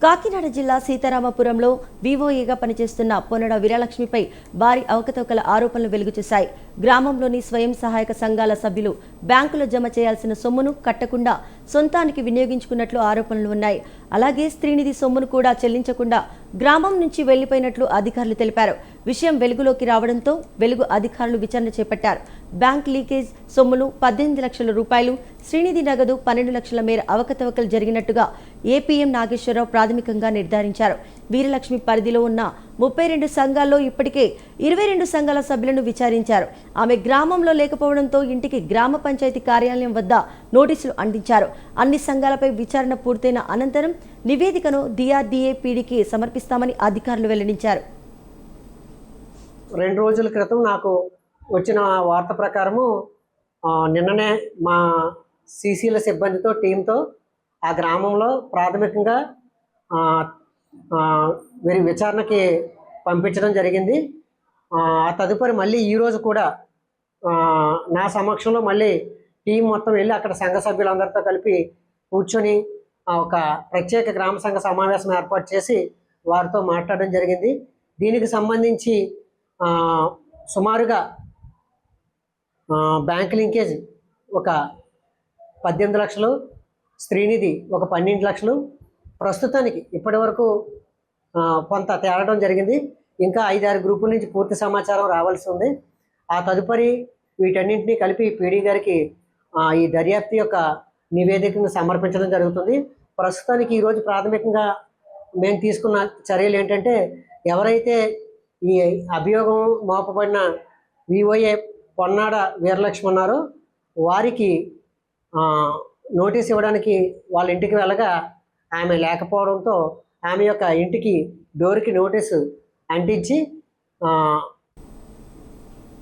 కాకినాడ జిల్లా సీతారామపురంలో వివోఏగా పనిచేస్తున్న పొన్నడ వీరలక్ష్మిపై భారీ అవకతవకల ఆరోపణలు వెలుగుచూశాయి. గ్రామంలోని స్వయం సహాయక సంఘాల సభ్యులు బ్యాంకులో జమ చేయాల్సిన సొమ్మును కట్టకుండా సొంతానికి వినియోగించుకున్నట్లు ఆరోపణలు ఉన్నాయి. అలాగే స్త్రీనిధి సొమ్మును కూడా చెల్లించకుండా గ్రామం నుంచి వెళ్లిపోయినట్లు అధికారులు తెలిపారు. విషయం వెలుగులోకి రావడంతో వెలుగు అధికారులు విచారణ చేపట్టారు. బ్యాంక్ లీకేజ్ సొమ్మును 18 లక్షల రూపాయలు, శ్రీనిధి నగదు 12 లక్షల మేర అవకతవకలు జరిగినట్టుగా ఏపీఎం నాగేశ్వరరావు ప్రాథమికంగా నిర్ధారించారు. వీరలక్ష్మి పరిధిలో ఉన్న 32 సంఘాల్లో ఇప్పటికే 22 సంఘాల సభ్యులను విచారించారు. ఆమె గ్రామంలో లేకపోవడంతో ఇంటికి గ్రామ పంచాయతీ కార్యాలయం వద్ద నోటీసులు అందించారు. అన్ని సంఘాలపై విచారణ పూర్తయిన అనంతరం నివేదికను డిఆర్డీఏ పీడీకి సమర్పిస్తామని అధికారులు వెల్లడించారు. 2 రోజుల క్రితం నాకు వచ్చిన వార్త ప్రకారము నిన్ననే మా సీసీల సిబ్బందితో టీంతో ఆ గ్రామంలో ప్రాథమికంగా వీరి విచారణకి పంపించడం జరిగింది. ఆ తదుపరి మళ్ళీ ఈరోజు కూడా నా సమక్షంలో మళ్ళీ టీం మొత్తం వెళ్ళి అక్కడ సంఘ సభ్యులందరితో కలిపి కూర్చొని ఒక ప్రత్యేక గ్రామ సంఘ సమావేశం ఏర్పాటు చేసి వారితో మాట్లాడడం జరిగింది. దీనికి సంబంధించి సుమారుగా బ్యాంక్ లింకేజ్ ఒక 18 లక్షలు, స్త్రీనిధి ఒక 12 లక్షలు, ప్రస్తుతానికి ఇప్పటి వరకు కొంత తేలడం జరిగింది. ఇంకా 5-6 గ్రూపుల నుంచి పూర్తి సమాచారం రావాల్సి ఉంది. ఆ తదుపరి వీటన్నింటినీ కలిపి పీడీ గారికి ఈ దర్యాప్తు యొక్క నివేదికను సమర్పించడం జరుగుతుంది. ప్రస్తుతానికి ఈరోజు ప్రాథమికంగా మేము తీసుకున్న చర్యలు ఏంటంటే, ఎవరైతే ఈ అభియోగం మోపబడిన వివోఏ పొన్నాడ వీరలక్ష్మి ఉన్నారో వారికి నోటీస్ ఇవ్వడానికి వాళ్ళ ఇంటికి వెళ్ళగా ఆమె లేకపోవడంతో ఆమె యొక్క ఇంటికి డోర్కి నోటీసు అంటించి